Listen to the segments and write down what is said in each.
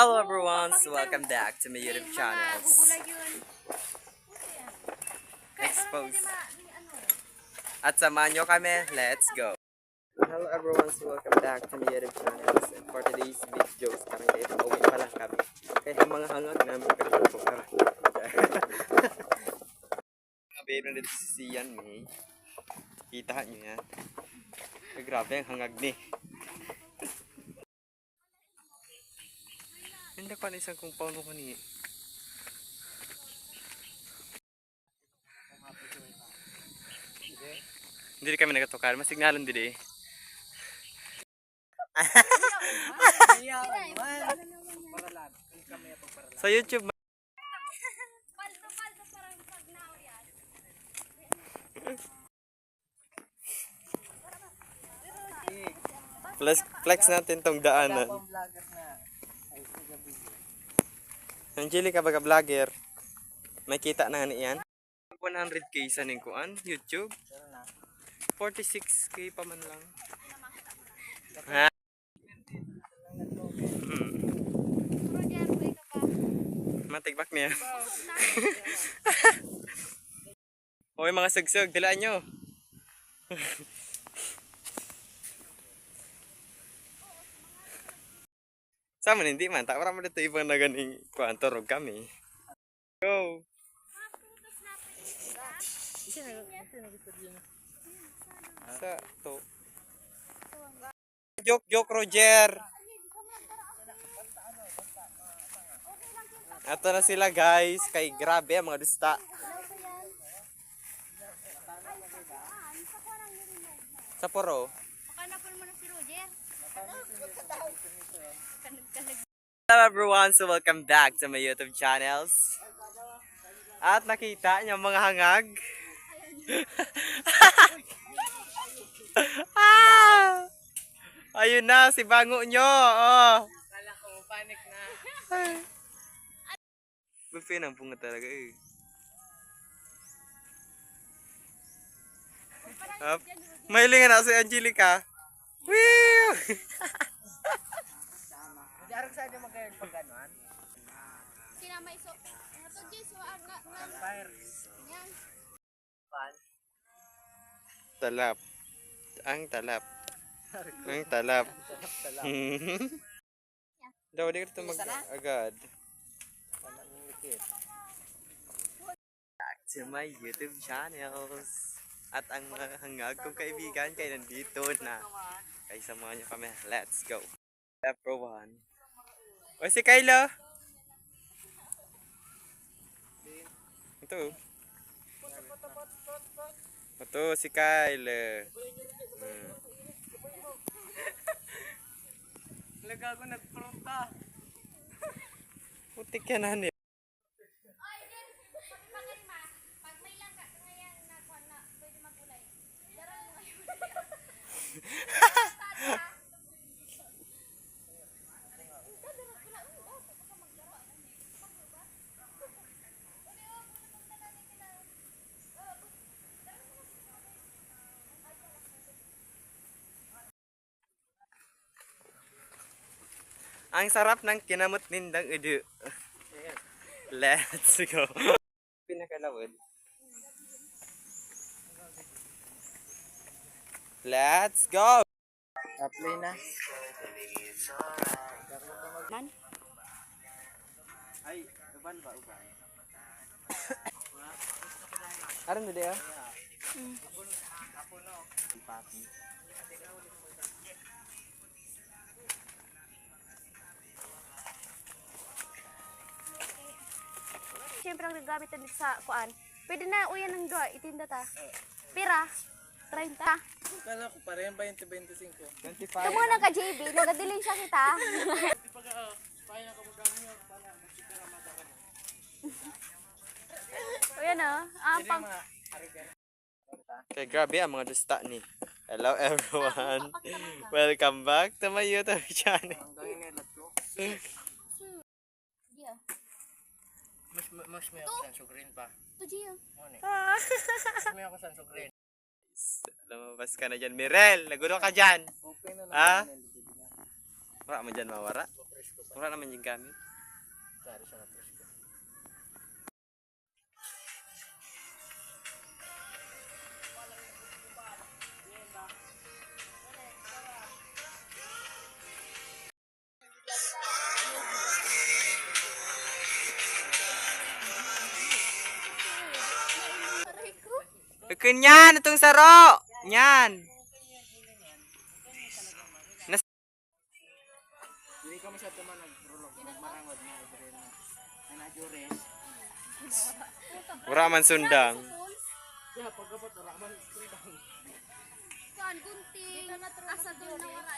Hello everyone, so welcome back to my YouTube channels. Expose. At samahan nyo kami, let's go. Hello everyone, so welcome back to my YouTube channels. And for today's videos, currently uwi pa lang kami. Kaya mga hangag namin kami po kami. Grabe na dito si Sian May. Kita nyo yan. Grabe ang hangag ni. Hindi ko na isang kung paano ko ni. Hindi kami nagatukan. Masignalan din eh. Sa YouTube. Flex natin tong daanan. Angelica baga vlogger. May kita na nga yan. 100k sa ning kuan YouTube. 46k pa man lang. Ha? Matigbak niya. Hoy mga sugsug, dilaan nyo. Sama hindi man, tak para mo dito ibang na ganing kuan turog kami. Go. Sa to. Joke Roger. Ato na sila guys, kay grabe mga dusta. Sa poro. Hello everyone, so welcome back to my YouTube channels. At nakita niyo mga hangag. Ayun na, si bango nyo. Oh. Kala ko, panic na. Buffet ng bunga talaga eh. Mahilingan na si Angelica. Woo! Jarang sa inyo magayon pag gano'n. Sinamay so. Ito Jess, aga. Fire. Yan. Pan. Talap. Ang talap. Ang talap. Daw di ka mag-agad. Back to my YouTube channels. At ang mga hangag kong kaibigan kay nandito na. Kaya samahan nyo kami. Let's go. Everyone. O si Kyla. Ito. Ito si Kyla. Laga ko nagpronta. Putik yan na. Pag may lang ka ngayon na kuan na pwede magulay. Daran mo ngayon. Ang sarap ng kinamot nindang udu. Let's go. Pinakalawad. Let's go. Apply na. Man. Ay, uban ba uban? Aron na dia. Papi. Siyempre ang gagamit din sa kuan. Pwede na uyan ng doa, itinda ta. Pira. 30. Kala ko pa rin 20-25. 25. Tamo na ka JB, nagadiling siya kita. Uyan o. Pang Okay, grabe ang mga dusta ni. Hello everyone. Welcome back to my YouTube channel. Dia. Mas may ako sa sugrin pa. To Gio. Mas may ako sa sugrin. Lumabas ka na dyan, Mirel. Nagulo ka dyan. Okay na Ha? na. Wala mo dyan mawara. Fresh ko pa. Wala naman yung gamit. Dari sa natos ko. Akin yan! Itong saro! Yan! Hindi ka masyado man nag-rolog. Magmarangod na ibril. Ana juren. Wala man sundang. Ya, pagkapat wala man sundang. Kuan gunting. Asa doon na wala.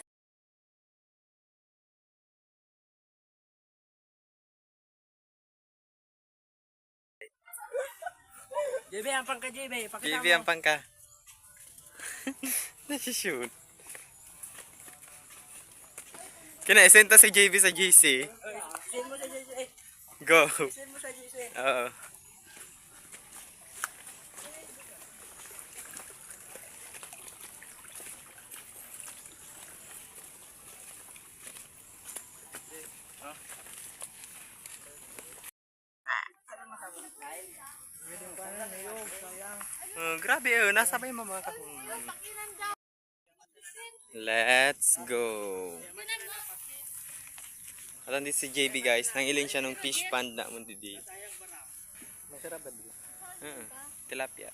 JB, ang pangka JB. Pakita JB mo. ang pangka. Nasi-shoot. Kinaisenta si JB sa GC. Send mo sa JC. Go. Send mo sa JC. Oo. Grabe nasabay mama ka. Let's go. Alam din si JB guys, nangilin siya ng fish pond na mo didi. Masarap ba dito? Tilapia.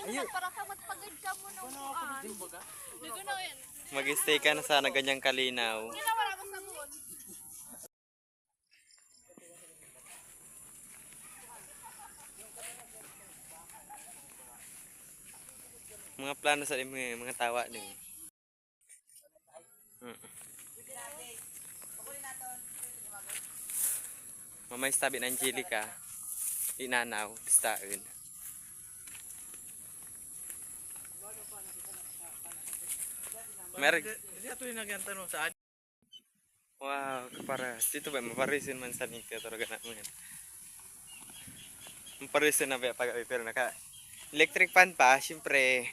Ayun. Para ka magpagod ka mo nung kuan. Mag-stay ka na sana ganyang kalinaw. Wala ka sa buon. Mga plano sa mga tawa din. Mamay tabi ng Angelica. Inanaw, pistaan. Meron. Hindi ato yung nagyantanong saan. Wow, kaparas. Dito ba, maparisin man sa nika. Talaga naman. Maparisin na ba pag pero naka electric pan pa, syempre.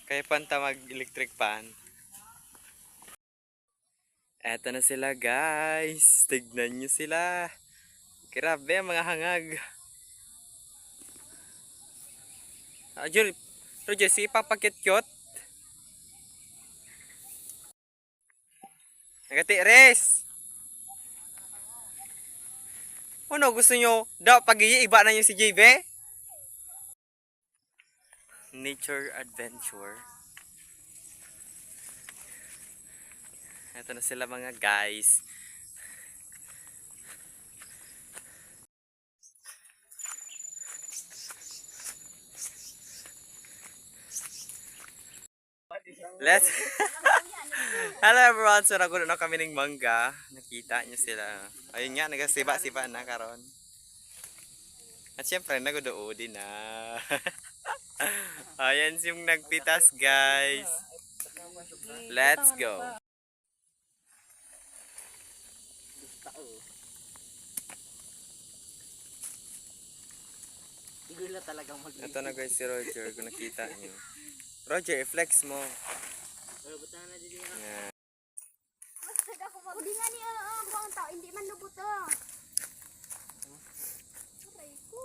Kaya panta mag-electric pan. Eto na sila guys. Tignan nyo sila. Grabe mga hangag. Roger, si papakyot-kyot. Nagati, Res! Ano gusto nyo? Daw, pag-iiba na yung si JB? Nature adventure. Ito na sila mga guys. Let's Hello everyone, so nagulo na kami ng mangga. Nakita nyo sila. Ayun nga, nagasiba-siba na karon. At syempre, nagudo din na. Ayan yung nagpitas guys. Let's go. Igula talagang Ito na guys si Roger, kung nakita nyo. Roger, i-flex mo. Butahan na dito. Yan. Udi nga ni ang tao, hindi man lubot ah. Aray ko.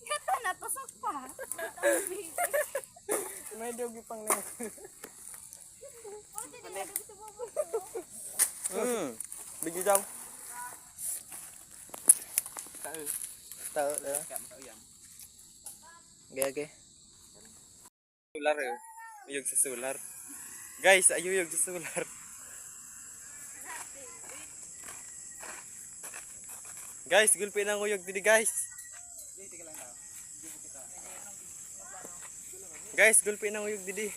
Yato na, tusok pa. May dugi pang na. Bigyan daw. Tao, diba? Okay. Solar eh. Ayog sa solar. Guys, ayog sa solar. Guys, gulpin ang uyog dito guys. Guys, gulpin ang uyog dito.